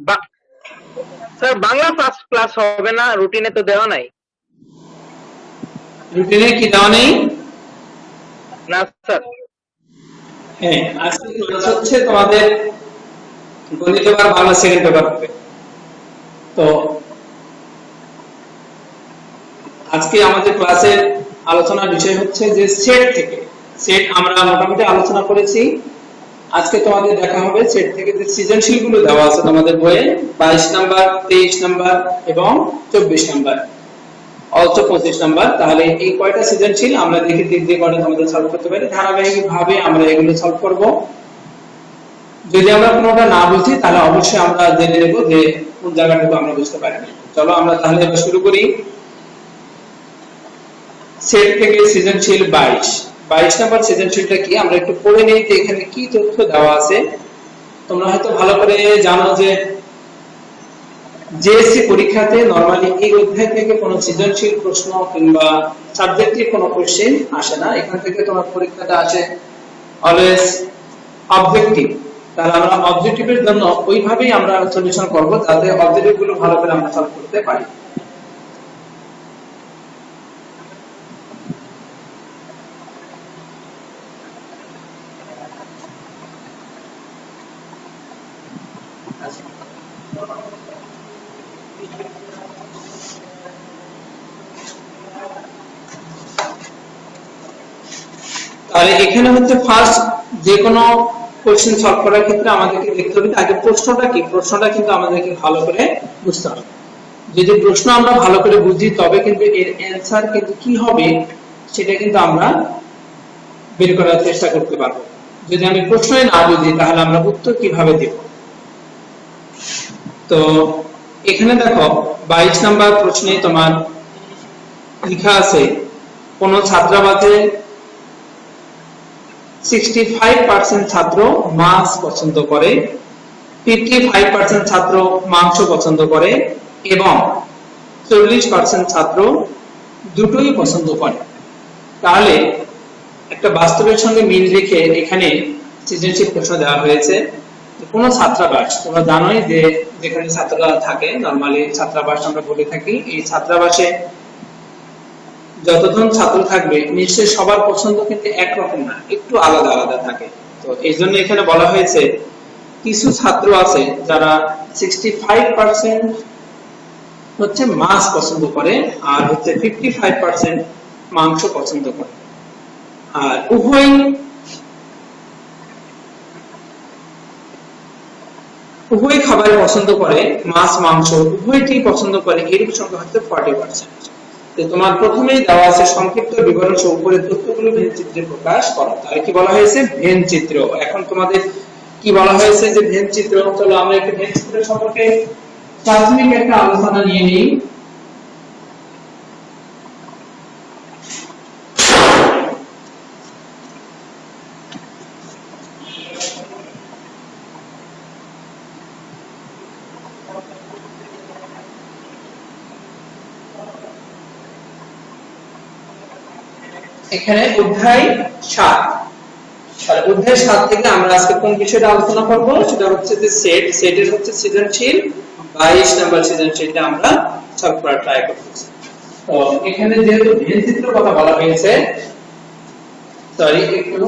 বা- sir Bangla first class হবে না, রুটিনে তো দেওয়া নাই। রুটিনে কি দেওয়া নেই? না স্যার। হ্যাঁ, আজকে ক্লাস হচ্ছে তোমাদের গণিত আর বাংলা সেকেন্ড পেপার হবে। তো আজকে আমাদের ক্লাসের আলোচনার বিষয় হচ্ছে যে সেট থেকে। সেট আমরা মোটামুটি আলোচনা করেছি। আজকে তোমাদের দেখা হবে সেট থেকে যে সৃজনশীল গুলো দেওয়া আছে তোমাদের বইয়ে 22 নাম্বার, 23 নাম্বার এবং 24 নাম্বার, অল্প 25 নাম্বার। তাহলে এই কয়টা সৃজনশীল আমরা দেখে দিক দিয়ে কয়টা তোমাদের সলভ করতে পারি, ধারাবাহিক ভাবে আমরা এগুলো সলভ করব। যদি আমরা কোনোটা না বুঝি তাহলে অবশ্যই আমরা জেনে নেব যে কোন জায়গাটুকু আমরা বুঝতে পারিনি। চলো আমরা তাহলে এবার শুরু করি। সেট থেকে সৃজনশীল 22 নাম্বার সৃজনশীলটা কি আমরা একটু পড়ে নেই যে এখানে কি তথ্য দেওয়া আছে। তোমরা হয়তো ভালো করে জানো যে জেএসসি পরীক্ষাতে নরমালি এই অধ্যায় থেকে কোনো সৃজনশীল প্রশ্ন কিংবা সাবজেক্টিভ কোনো কোশ্চেন আসে না। এখান থেকে তোমার পরীক্ষাটা আসে অলওয়েজ অবজেক্টিভ। তাহলে আমরা অবজেক্টিভের জন্য ওইভাবেই আমরা সলিউশন করব যাতে অবজেক্টিভ গুলো ভালো করে আমরা সলভ করতে পারি। তাহলে এখানে হচ্ছে ফার্স্ট যে কোনো কোশ্চেন সলভ করার ক্ষেত্রে আমাদেরকে দেখতে হবে আগে প্রশ্নটা কি। প্রশ্নটা কিন্তু আমাদেরকে ভালো করে বুঝতে হবে। যদি প্রশ্ন আমরা ভালো করে বুঝি তবে কিন্তু এর অ্যান্সার কিন্তু কি হবে সেটা কিন্তু আমরা বের করার চেষ্টা করতে পারবো। যদি আমি প্রশ্নই না বুঝি তাহলে আমরা উত্তর কিভাবে দেব। তো এখানে দেখো 22 নাম্বার প্রশ্নে তোমার লেখা আছে কোন ছাত্রাবাসে 65% ছাত্র মাছ পছন্দ করে, 55% ছাত্র মাংস পছন্দ করে এবং 40% ছাত্র দুটোই পছন্দ করে। তাহলে একটা বাস্তবের সঙ্গে মিল রেখে এখানে সৃজনশীল প্রশ্ন দেওয়া হয়েছে। কোন ছাত্রাবাস, তোমরা জানোই যে যেখানে ছাত্ররা থাকে নরমালি ছাত্রাবাস আমরা বলে থাকি। এই ছাত্রাবাসে যতজন ছাত্র থাকবে নিশ্চয়ই সবার পছন্দ কিন্তু একরকম না, একটু আলাদা আলাদা থাকে। তো এই জন্য এখানে বলা হয়েছে কিছু ছাত্র আছে যারা 65% হচ্ছে মাছ পছন্দ করে আর হচ্ছে 55% মাংস পছন্দ করে। আর উভয় খাবার পছন্দ করে, মাছ মাংস উভয়টি পছন্দ করে, এরূপ সংখ্যা হচ্ছে 40%। তোমার প্রথমেই দেওয়া আছে সংক্ষিপ্ত বিবরণ সহ উপরের তথ্যগুলো ভেন চিত্রে প্রকাশ করো। তাহলে কি বলা হয়েছে ভেন চিত্র। এখন তোমাদের কি বলা হয়েছে যে ভেন চিত্র। চলো আমরা একটু ভেন চিত্র সম্পর্কে প্রাথমিক একটা আলোচনা নিয়ে নিই। এখানে অধ্যায় 7। অধ্যায় 7 থেকে আমরা আজকে কোন বিষয়টা আলোচনা করব সেটা হচ্ছে যে সেট। সেটের হচ্ছে সৃজনশীল 22 নাম্বার সৃজনশীলটা আমরা সলভ করার ট্রাই করতেছি। তো এখানে যেহেতু ভেন চিত্র কথা বলা হয়েছে, সরি একটু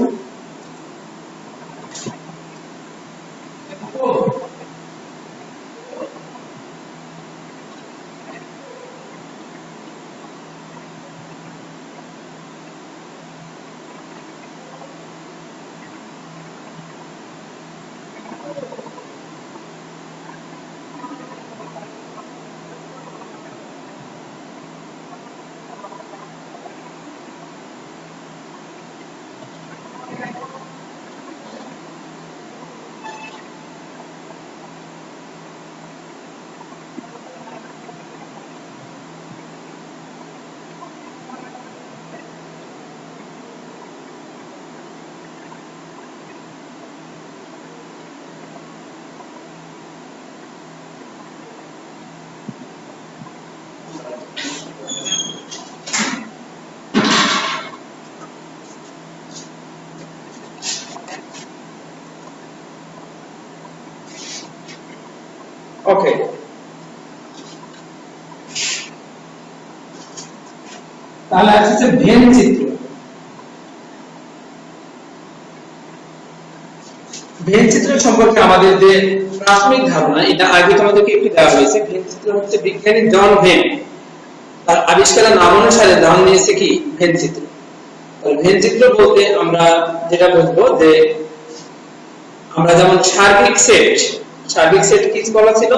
ওকে, তাহলে আসছে ভেন চিত্র। ভেন চিত্র সম্পর্কে আমাদের যে প্রাথমিক ধারণা, এটা আগে তোমাদেরকে একটু দেওয়া হয়েছে। ভেন চিত্র হচ্ছে বিজ্ঞানী জন ভেন তার আবিষ্কারের নাম অনুসারে নাম নিয়েছে কি ভেন চিত্র। ভেন চিত্র বলতে আমরা যেটা বলবো যে আমরা যেমন সার্বিক সেট কি বলা ছিল,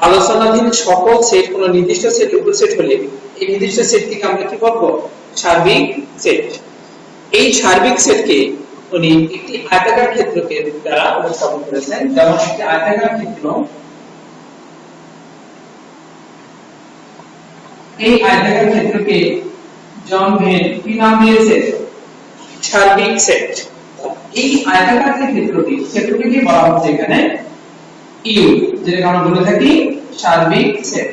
আলোচনাধীন সকল সেট কোন নির্দিষ্ট সেট উপসেট হলে এই নির্দিষ্ট সেটটিকে আমরা কি বলবো, সার্বিক সেট। এই সার্বিক সেটকে উনি একটি আয়তাকার ক্ষেত্রকে দ্বারা উপস্থাপন করেছেন। যেমন একটি আয়তাকার ক্ষেত্র, এই আয়তাকার ক্ষেত্রকে জন ভেন কি নাম দিয়েছে, সার্বিক সেট। এই আয়তাকার যে ক্ষেত্রটিকে বলা হচ্ছে এখানে ইউ, যেটাকে আমরা বলে থাকি সার্বিক সেট।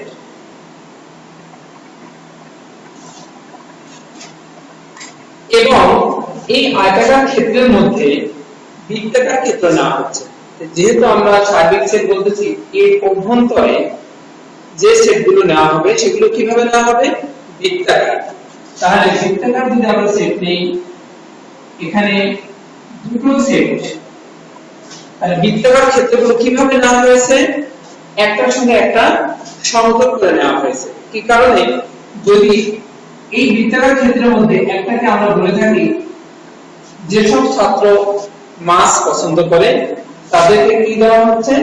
এবং এই আয়তাকার ক্ষেত্রের মধ্যে বৃত্তাকার ক্ষেত্র না হচ্ছে, যেহেতু আমরা সার্বিক সেট বলতেছি, এর অভ্যন্তরে যে সেটগুলো নেওয়া হবে সেগুলো কিভাবে নেওয়া হবে, বৃত্তাকার। তাহলে বৃত্তাকার যদি আমরা সেট নেই, এখানে দুটো সেট, তাহলে বৃত্তাকার ক্ষেত্রগুলো কিভাবে নেওয়া হয়েছে, একটার সঙ্গে একটা সমতল করে নেওয়া হয়েছে। কি কারণে, যদি এই বৃত্তাকার ক্ষেত্রের মধ্যে একটাকে আমরা বলে থাকি, যেসব ছাত্র মাস পছন্দ করে তাদেরকে কি দেওয়া হচ্ছে,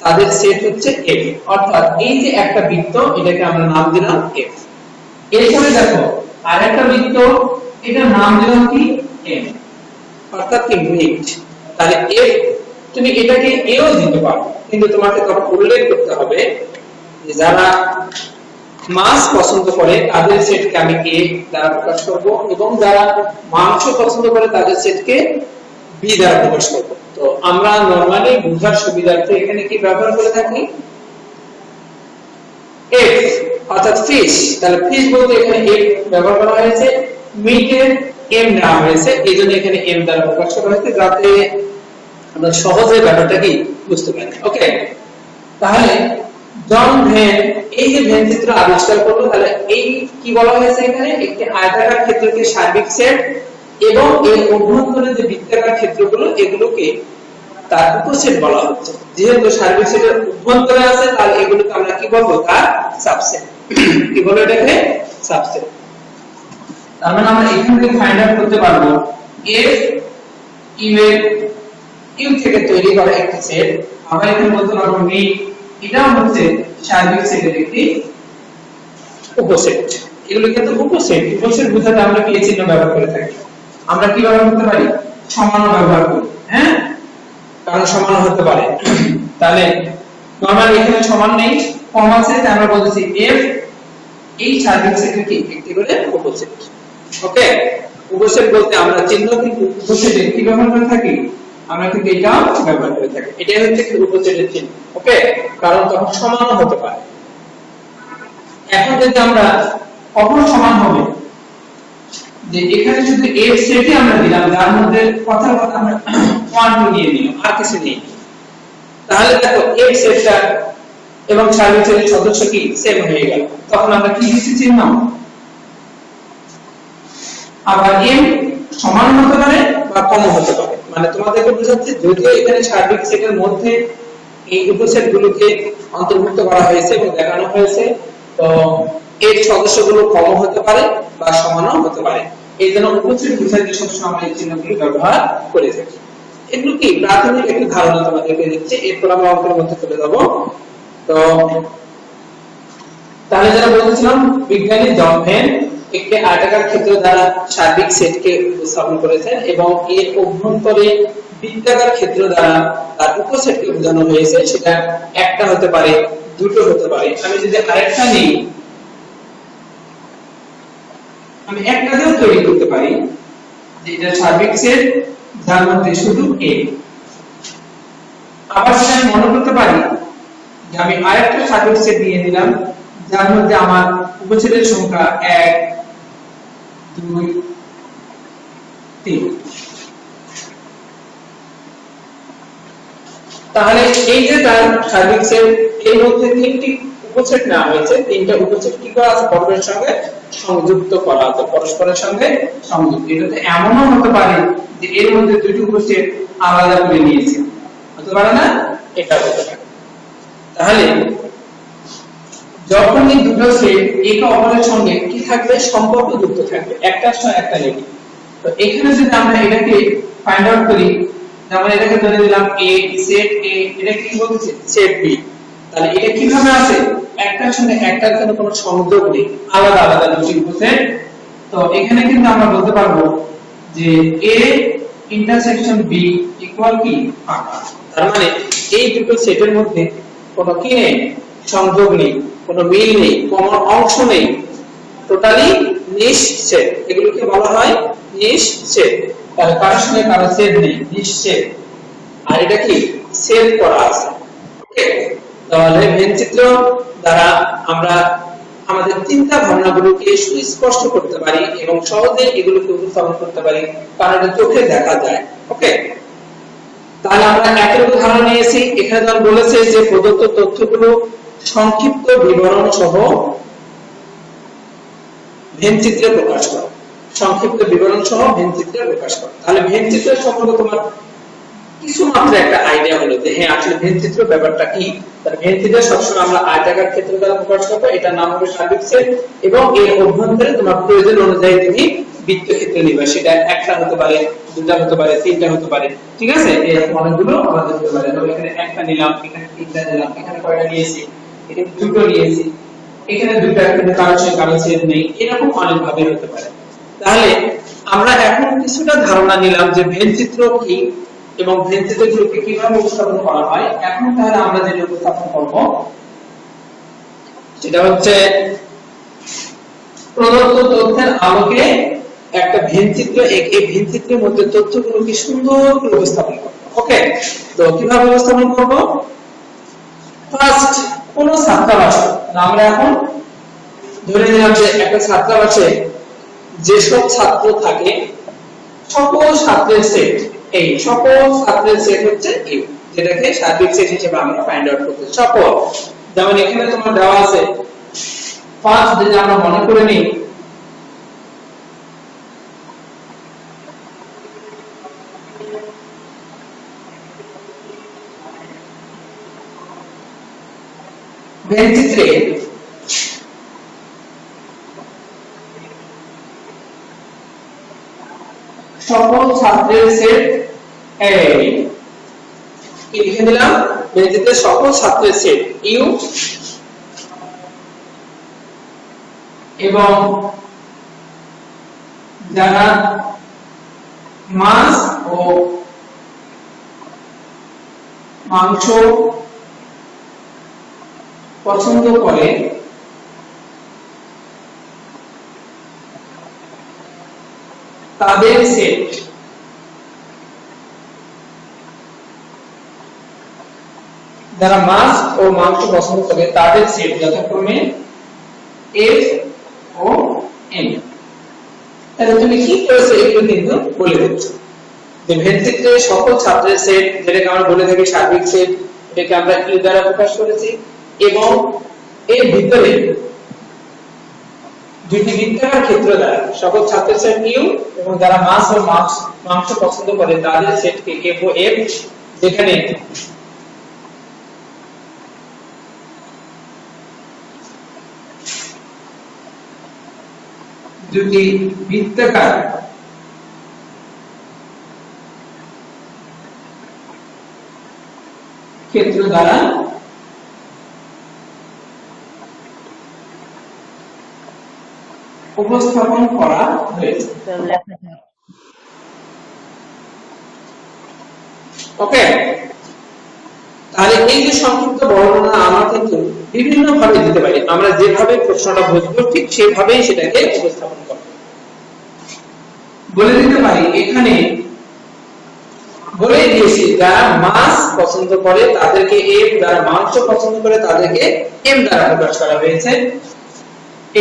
তাদের সেট হচ্ছে এফ। অর্থাৎ এই যে একটা বৃত্ত, এটাকে আমরা নাম দিলাম এফ। এরপরে দেখো আরেকটা বৃত্ত, এটার নাম দিলাম কি এম, অর্থাৎ কি মিড। তাহলে এফ তুমি এটাকে এও দিতে পারো, কিন্তু তোমাকে তখন উল্লেখ করতে হবে যে যারা মাছ পছন্দ করে তাদের সেটকে আমি এ দ্বারা প্রকাশ করব, এবং যারা মাংস পছন্দ করে তাদের সেটকে বি দ্বারা প্রকাশ করব। তো আমরা নরমালি বুঝার সুবিধার্থে এখানে কি ব্যবহার করে থাকি, এফ, অর্থাৎ ফিশ। তাহলে ফিশ বলতে এখানে এফ ব্যবহার করা হয়েছে, মিটের এম নেওয়া হয়েছে, এইজন্য এখানে এম দ্বারা প্রকাশ করা হয়েছে, যাতে আমরা সহজে ব্যাপারটা কি বুঝতে পারি। ওকে, তাহলে জন ভেন এই যে ভেন চিত্র আবিষ্কার করলো, তাহলে এই কি বলা হয়েছে, এখানে একটি আয়তাকার ক্ষেত্রকে সার্বিক সেট এবং এর অভ্যন্তরে যে বৃত্তাকার ক্ষেত্রগুলো, এগুলোকে তার উপসেট বলা হচ্ছে। যেহেতু সার্বিক সেটের অভ্যন্তরে আছে, তাহলে এগুলোকে আমরা কি বলবো, তার সাবসেট। কি বলবো এটাকে, সাবসেট। তার মানে আমরা এখান থেকে ফাইন্ড আউট করতে পারবো এফ ইউ থেকে তৈরি করা একটি সেট। আবার এখানে বলতে পারবো মিড, এটাও হচ্ছে সার্বিক সেটের একটি উপসেট। এগুলো কিন্তু উপসেট বোঝাতে আমরা কি চিহ্ন ব্যবহার করে থাকি। আমরা কি ব্যবহার করতে পারি, সমান ব্যবহার করি, হ্যাঁ, কারণ সমান হতে পারে। তাহলে নরমালি এখানে সমান নেই, কম আছে, তাই আমরা বলতেছি এফ এই সার্বিক সেটের কি একটি করে উপসেট। ওকে, উপসেট বলতে আমরা চিহ্ন কিন্তু উপসেটে কি ব্যবহার করে থাকি, আমরা কিন্তু এটাও ব্যবহার করে থাকি। এটাই হচ্ছে কি উপসেটের চিহ্ন। ওকে, কারণ তখন সমান হতে পারে। এখন যদি আমরা কখন সমান হবে, যে এখানে শুধু এফ সেটই আমরা দিলাম, যার মধ্যে কথার কথা আমরা 1 2 নিয়ে নিলাম, আর কিছু নেই, তাহলে দেখো এফ সেটটা এবং সার্বিক সেটের সদস্য কি সেম হয়ে গেল। তখন আমরা কি দিচ্ছি চিহ্ন, আবার এম সমান হতে পারে বা কম হতে পারে। মানে তোমাদেরকে বোঝাচ্ছে, যদিও এখানে সার্বিক সেটের মধ্যে এই উপসেটগুলোকে অন্তর্ভুক্ত করা হয়েছে এবং দেখানো হয়েছে, তো এর সদস্যগুলো কম হতে পারে বা সমানও হতে পারে। এই জন্য উপসেট বোঝাতে সবসময় আমরা এই চিহ্নগুলো ব্যবহার করে থাকি। এগুলো কি প্রাথমিক একটি ধারণা তোমাদেরকে দিচ্ছে, এরপর আমরা অঙ্কের মধ্যে চলে যাব। তো তাহলে যারা বলছিলাম, বিজ্ঞানী জন ভেন একটি আয়তাকার ক্ষেত্র দ্বারা সার্বিক সেটকে উপস্থাপন করেছেন এবং এর অভ্যন্তরে বৃত্তাকার ক্ষেত্র দ্বারা তার উপসেটকে বোঝানো হয়েছে। সেটা একটা হতে পারে, দুটো হতে পারে। আমি যদি আরেকটা নিই, আমি একটা দিয়েও তৈরি করতে পারি, যে এটা সার্বিক সেট যার মধ্যে শুধু এ। আবার সেটা আমি মনে করতে পারি যে আমি আরেকটা সার্বিক সেট নিয়ে নিলাম, যার মধ্যে আমার উপসেটের সংখ্যা 1 2 3। তাহলে এই যে তার সার্বিক সেট এর মধ্যে তিনটি উপসেট নেওয়া হয়েছে, তিনটা উপসেট কি করা আছে পরস্পরের সঙ্গে সংযুক্ত করা আছে, পরস্পরের সঙ্গে সংযুক্ত। এটা এমনও হতে পারে যে এর মধ্যে দুটি উপসেট আলাদা করে নিয়েছে, হতে পারে না? এটা হতে পারে। তাহলে যখন এই দুটো সেট একে অপরের সঙ্গে কি থাকবে, সম্পর্ক যুক্ত থাকবে, একটার সঙ্গে একটা নেই। তো এখানে যদি আমরা এটাকে ফাইন্ড আউট করি, যেমন এটাকে ধরে দিলাম a সেট a, এটা কি বলছে সেট b, তাহলে এটা কিভাবে আছে, একটার সঙ্গে একটার কোনো সংযোগ নেই, আলাদা আলাদা দুটি উপসেট। তো এখানে কিন্তু আমরা বলতে পারবো যে a ইন্টারসেকশন b ইকুয়াল কি ফাঁকা। তার মানে এই দুটো সেটের মধ্যে কোনো কি নেই, সংযোগ নেই, কোনো মিল নেই, কমন অংশ নেই, টোটালি নিঃছেদ। এগুলোকে বলা হয় নিঃছেদ। তাহলে কারোর সঙ্গে কারো ছেদ নেই, নিঃছেদ। আর এটা কি ছেদ করা আছে। ওকে, তাহলে ভেনচিত্র দ্বারা আমরা আমাদের চিন্তা ভাবনাগুলোকে সুস্পষ্ট করতে পারি এবং সহজে এগুলোকে উপস্থাপন করতে পারি, কারণ এটা চোখে দেখা যায়। ওকে, তাহলে আমরা একের উদাহরণ নিয়েছি। এখানে যেমন বলেছে যে প্রদত্ত তথ্যগুলো সংক্ষিপ্ত বিবরণ সহ ভেনচিত্রে প্রকাশ করো, সংক্ষিপ্ত বিবরণ সহ ভেনচিত্রে প্রকাশ করো। তাহলে ভেনচিত্র সম্পর্কে তোমার কিছু মাত্র একটা আইডিয়া হলো যে হ্যাঁ আসলে ভেনচিত্র ব্যাপারটা কি। তাহলে ভেনচিত্র সবসময় আমরা আয়তাকার ক্ষেত্র দ্বারা প্রকাশ করব, এটার নাম হবে সার্বিক সেট, এবং এর অভ্যন্তরে তোমার প্রয়োজন অনুযায়ী তুমি বৃত্তক্ষেত্র নিবে, সেটা একটা হতে পারে, দুটা হতে পারে, তিনটা হতে পারে, ঠিক আছে? এরকম অনেকগুলো আমাদের হতে পারে। ধরো এখানে একটা নিলাম, এখানে তিনটা নিলাম, এখানে কয়টা নিয়েছি, এখানে দুটো নিয়েছি, এখানে দুটো, কিন্তু কারোর সঙ্গে কারো ছেদ নেই, এরকম অনেক ভাবে হতে পারে। তাহলে আমরা এখন কিছুটা ধারণা নিলাম যে ভেনচিত্র কি এবং ভেনচিত্রগুলোকে কিভাবে উপস্থাপন করা হয়। এখন তাহলে আমরা যেটা উপস্থাপন করব সেটা হচ্ছে প্রদত্ত তথ্যের আলোকে একটা ভেনচিত্র, এই ভেনচিত্রের মধ্যে তথ্যগুলোকে সুন্দর করে উপস্থাপন করব। ওকে, তো কিভাবে উপস্থাপন করব? ফার্স্ট, কোন ছাত্রাবাস, আমরা এখন ধরে নিলাম যে একটা ছাত্রাবাসে যেসব ছাত্র থাকে সকল ছাত্রের সেট, এই সকল ছাত্রের সেট হচ্ছে ইউ, যেটাকে সার্বিক সেট হিসেবে আমরা ফাইন্ড আউট করতে। সকল, যেমন এখানে তোমার দেওয়া আছে, ফার্স্ট যদি আমরা মনে করে নিই ভেনচিত্রে সকল ছাত্রের সেট এই কি লিখে দিলাম, ভেনচিত্রে সকল ছাত্রের সেট ইউ এবং যারা মাছ ও মাংস পছন্দ করে তাদের সেট, যারা মাছ ও মাংস পছন্দ করে তাদের সেট যথাক্রমে এফ ও এম। তাহলে তুমি কি করেছো এগুলো কিন্তু বলে দিচ্ছ যে ভেনচিত্রে সকল ছাত্রের সেট, যেটাকে আমরা বলে থাকি সার্বিক সেট, এটাকে আমরা ইউ দ্বারা প্রকাশ করেছি, এবং এর ভিতরে দুটি বৃত্তাকার ক্ষেত্র দ্বারা সকল ছাত্রের সেট ইউ এবং যারা মাছ ও মাংস পছন্দ করে তাদের সেটকে এফ ও এফ, যেখানে দুটি বৃত্তাকার ক্ষেত্র দ্বারা উপস্থাপন করা হয়েছে। ওকে, তাহলে এই যে সংক্ষিপ্ত বর্ণনা আমরা কিন্তু বিভিন্ন ভাবে দিতে পারি, আমরা যেভাবে প্রশ্নটা বুঝবো ঠিক সেভাবেই সেটাকে উপস্থাপন করব। বলে দিতে পারি, এখানে বলে দিয়েছি যারা মাছ পছন্দ করে তাদেরকে এফ, যারা মাংস পছন্দ করে তাদেরকে এম দ্বারা প্রকাশ করা হয়েছে।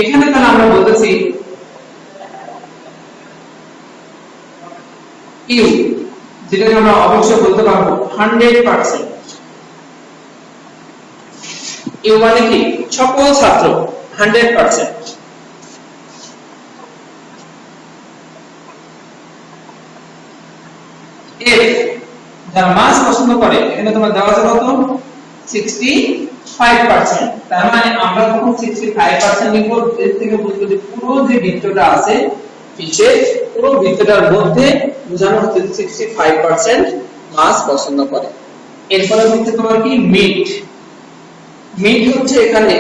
এখানে তাহলে আমরা বলতেছি ইউ, যেটাকে আমরা অবশ্যই বলতে পারবো 100%, ইউ মানে কি সকল ছাত্র 100%। এফ যারা মাস পছন্দ করে এখানে তোমার দেওয়া আছে কত 65%। তার মানে আমরা যখন 65% নিব এর থেকে বুঝবো যে পুরো যে বৃত্তটা আছে পিছে পুরো বৃত্তটার মধ্যে বোঝানো হচ্ছে 65% মাস পছন্দ করে। এরপরে হচ্ছে তোমার কি মিড, মিড হচ্ছে এখানে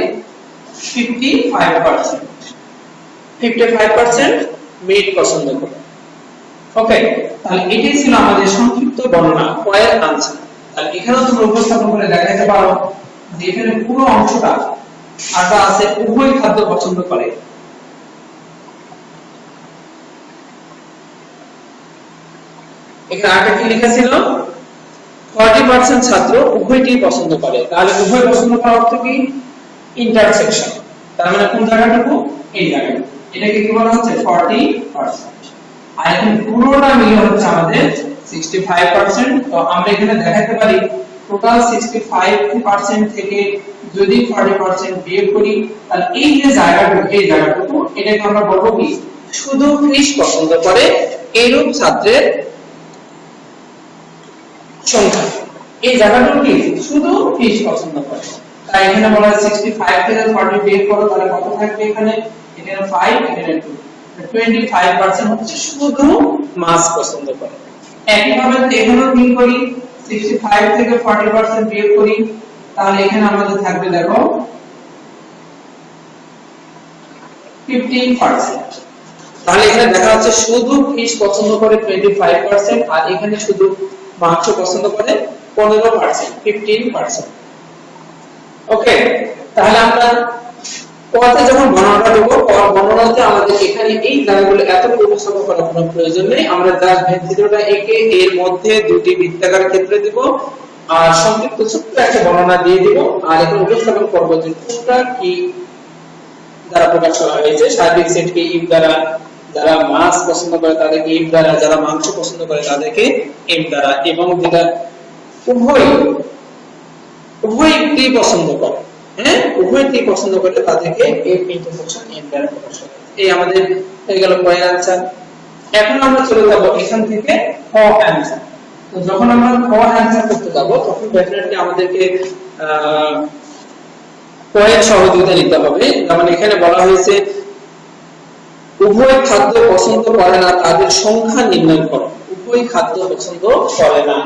55%, 55% মিড পছন্দ করে। ওকে, তাহলে এটাই ছিল আমাদের সংক্ষিপ্ত বর্ণনা কয়ের আনসার। তাহলে এখানেও তোমরা উপস্থাপন করে দেখাতে পারো যে এখানে পুরো অংশটা আটা আছে উভয় খাদ্য পছন্দ করে। এখানে আটা কি লেখা ছিল 40% ছাত্র উভয়টি পছন্দ করে। তাহলে উভয় পছন্দ করার অর্থ কি ইন্টারসেকশন, তার মানে কোন জায়গাটুকু এই জায়গাটুকু, এটাকে কি বলা হচ্ছে 40%। আর এখন পুরোটা মিলে হচ্ছে আমাদের 65%। তো আমরা এখানে দেখাতে পারি টোটাল 65% থেকে যদি 40% বিয়োগ করি তাহলে এই যে জায়গাটুকু এটাকে আমরা বলবো কি শুধু 30 পছন্দ করে এইরূপ ছাত্রের সংখ্যা। এই জায়গাটুকু কি শুধু 30 পছন্দ করে, তাই এখানে বলা হয় 65 থেকে 40 বিয়োগ করো তাহলে কত থাকবে এখানে 5 এখানে 2, 25% হচ্ছে শুধু মাস পছন্দ করে। একইভাবে এখানেও কি করি 65 থেকে 40% বিয়োগ করি তাহলে এখানে আমাদের থাকবে দেখো 15%। তাহলে এখানে দেখা যাচ্ছে শুধু ফিশ পছন্দ করে 25% আর এখানে শুধু মাংস পছন্দ করে 15%, 15%। ওকে, তাহলে আমরা পরে যখন বর্ণনাটা দেব বর্ণনাতে আমাদের এখানে এই জায়গাগুলো এত উপস্থাপন করার কোনো প্রয়োজন নেই। আমরা জাস্ট ভেন্সিটোটা এঁকে এর মধ্যে দুটি বৃত্তাকার ক্ষেত্র দিব আর সংক্ষিপ্ত ছোট্ট একটা বর্ণনা দিয়ে দিব আর এখন উপস্থাপন করব যে কোনটা কি দ্বারা প্রকাশ করা হয়েছে। সার্বিক সেটকে ইফ দ্বারা, যারা মাছ পছন্দ করে তাদেরকে ইফ দ্বারা, যারা মাংস পছন্দ করে তাদেরকে এফ দ্বারা, এবং যেটা উভয়টি পছন্দ করে, হ্যাঁ উভয়টি পছন্দ করে তাদেরকে এফ ইন্টারসেকশন এফ দ্বারা প্রকাশ করা। এই আমাদের হয়ে গেল পয়ের আনসার। এখন আমরা চলে যাব এখান থেকে খ অ্যানসার। তো যখন আমরা খ অ্যানসার করতে যাব তখন ডেফিনেটলি আমাদেরকে পয়ের সহযোগিতা নিতে হবে। যেমন এখানে বলা হয়েছে উভয় খাদ্য পছন্দ করে না তাদের সংখ্যা নির্ণয় করো। উভয় খাদ্য পছন্দ করে না,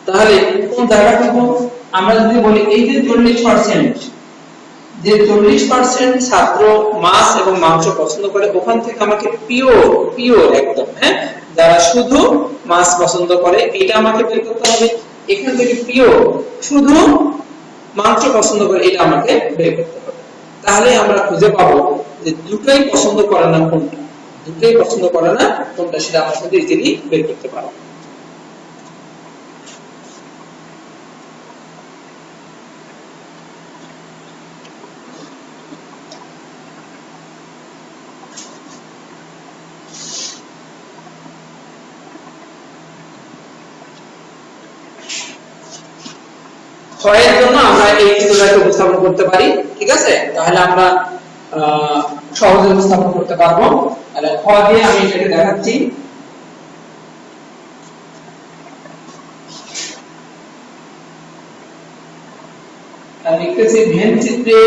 তাহলে কোন জায়গাটুকু আমরা যদি বলি এই যে 40%, যে 40% ছাত্র মাছ এবং মাংস পছন্দ করে ওখান থেকে আমাকে পিওর একদম, হ্যাঁ যারা শুধু মাছ পছন্দ করে এটা আমাকে বের করতে হবে। এখান থেকে পিওর শুধু মাংস পছন্দ করে এটা আমাকে বের করতে হবে। তাহলে আমরা খুঁজে পাবো যে দুটোই পছন্দ করে না কোনটা, দুটোই পছন্দ করে না কোনটা সেটা আমরা কিন্তু ইজিলি বের করতে পারবো। ক্ষয়ের জন্য আমরা এই চিত্রটাকে উপস্থাপন করতে পারি, ঠিক আছে? তাহলে আমরা সহজে উপস্থাপন করতে পারবো। তাহলে খ দিয়ে আমি এটাকে দেখাচ্ছি। লিখতেছি ভেন চিত্রে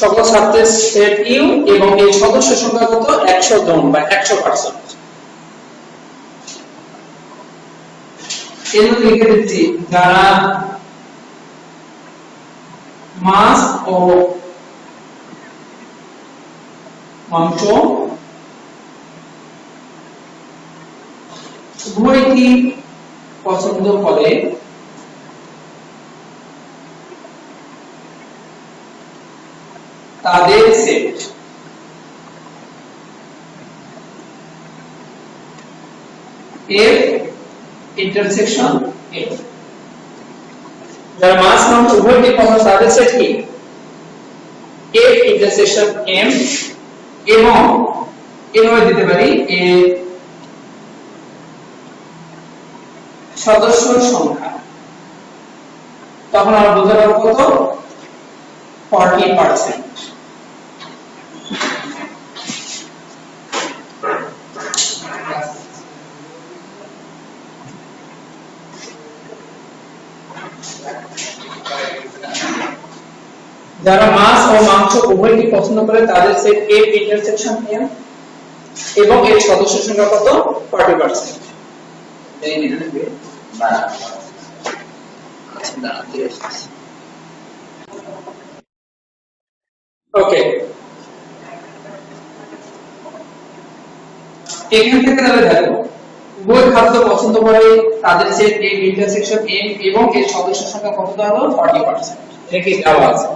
সকল ছাত্রের সেট ইউ এবং এই সদস্য সংখ্যা কত 100 জন বা 100%। এর মধ্যে লিখে দিচ্ছি যারা মাছ ও মাংস উভয়টি পছন্দ করে তাদের সেট এফ ইন্টারসেকশন এম। যারা মাস মাংস উভয়টি পছন্দ তাদের সেট কি এ ইন্টারসেকশন এম, এবং এভাবে দিতে পারি এ সদস্য সংখ্যা, তখন আমরা বুঝতে পারবো কত 40%। যারা মাছ ও মাংস উভয়টি পছন্দ করে তাদের সেট এ ইন্টারসেকশন এম, এবং এর সদস্য সংখ্যা কত 40%। ওকে, এখান থেকে তাহলে দেখো উভয় খাদ্য পছন্দ করে তাদের সেট এ ইন্টারসেকশন এম, এবং এর সদস্য সংখ্যা কত হলো 40%। এটা কি দেওয়া আছে?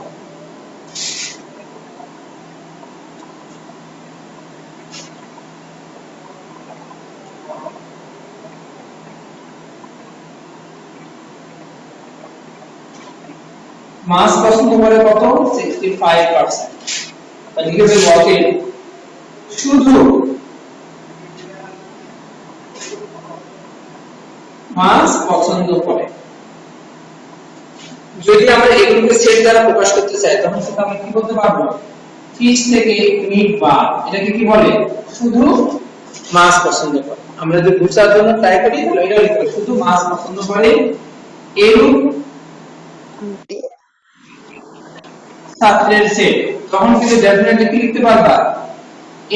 মাস পছন্দ করে কত 65%। তাহলে কি হবে বলতে শুধু মাস পছন্দ করে। যদি আমরা এগুলোকে সেট দ্বারা প্রকাশ করতে চাই তখন সেটা আমরা কি বলতে পারবো ফিশ থেকে মিট বাদ, এটাকে কি বলে শুধু মাছ পছন্দ করে। আমরা যদি বুঝার জন্য ট্রাই করি তাহলে এটা লিখব শুধু মাছ পছন্দ করে এরূপ ছাত্রের সেট, তখন কিন্তু ডেফিনেটলি কি লিখতে পারবা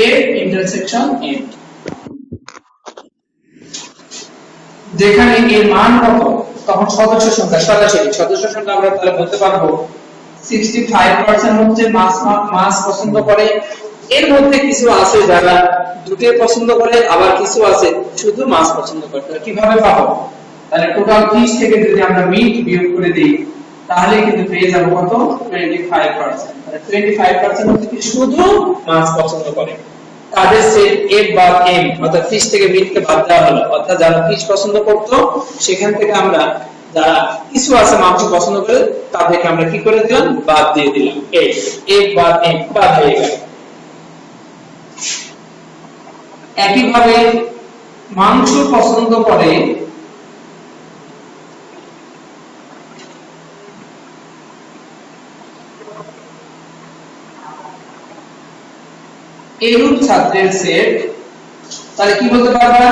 এ ইন্টারসেকশন এম। যেখানে এর মান কত তখন সদস্য সংখ্যা সরাসরি সদস্য সংখ্যা আমরা তাহলে বলতে পারবো 65% হচ্ছে মাছ পছন্দ করে। এর মধ্যে কিছু আছে যারা দুটোই পছন্দ করে, আবার কিছু আছে শুধু মাছ পছন্দ করে। তাহলে কিভাবে পাবো? তাহলে টোটাল ফিশ থেকে যদি আমরা মিট বিয়োগ করে দেই তাহলে কিন্তু পেয়ে যাব কত 25%। তাহলে 25% হচ্ছে কি শুধু মাছ পছন্দ করে। তাদের সেট এ বাদ এম, অর্থাৎ ফিশ থেকে মিটকে বাদ দেওয়া হলো, অর্থাৎ যারা ফিশ পছন্দ করতো সেখান থেকে আমরা যারা কিছু আছে মাংস পছন্দ করে তাদেরকে আমরা কি করে দিলাম বাদ দিয়ে দিলাম, এ বাদ এম বাদ হয়ে গেল। একইভাবে মাংস পছন্দ করে এরূপ ছাত্রের সেট, তাহলে কি বলতে পারবা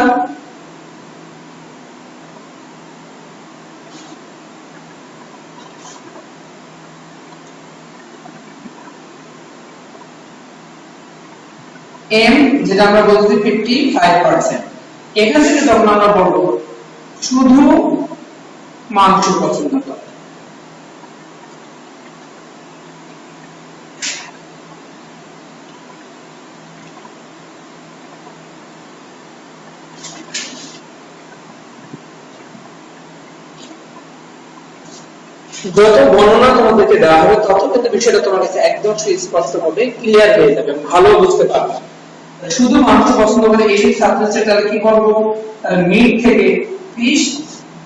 এম, যেটা আমরা বলছি 55%। এখান থেকে যখন আমরা বলবো শুধু মাংস পছন্দ করে, যত বর্ণনা তোমাদেরকে দেওয়া হবে তত কিন্তু বিষয়টা তোমার কাছে একদম সুস্পষ্ট হবে, ক্লিয়ার হয়ে যাবে, ভালো বুঝতে পারবে। শুধু মাংস পছন্দ করে এই ছাত্র সেটাকে কি করব মিট থেকে ফিশ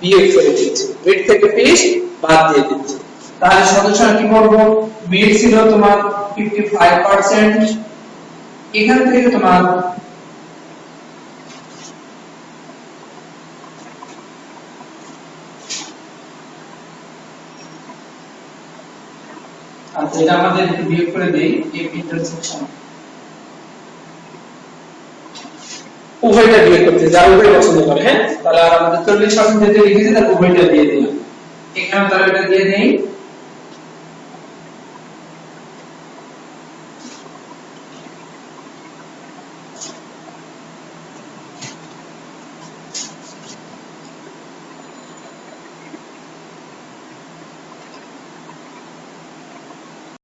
বিয়োগ করে দিচ্ছি, মিট থেকে ফিশ বাদ দিয়ে দিচ্ছি। তাহলে সদস্য কি করব মিট ছিল তোমার 55%, এখান থেকে তোমার আচ্ছা এটা আমাদের বিয়োগ করে দেই এফ ইন্টারসেকশন, উভয়টা বিয়োগ করতে যারা উভয় পছন্দ করে। হ্যাঁ, তাহলে আর আমাদের 40% যেটা লিখেছি তার উভয়টা দিয়ে দিলাম এখানে, তাহলে এটা দিয়ে দেই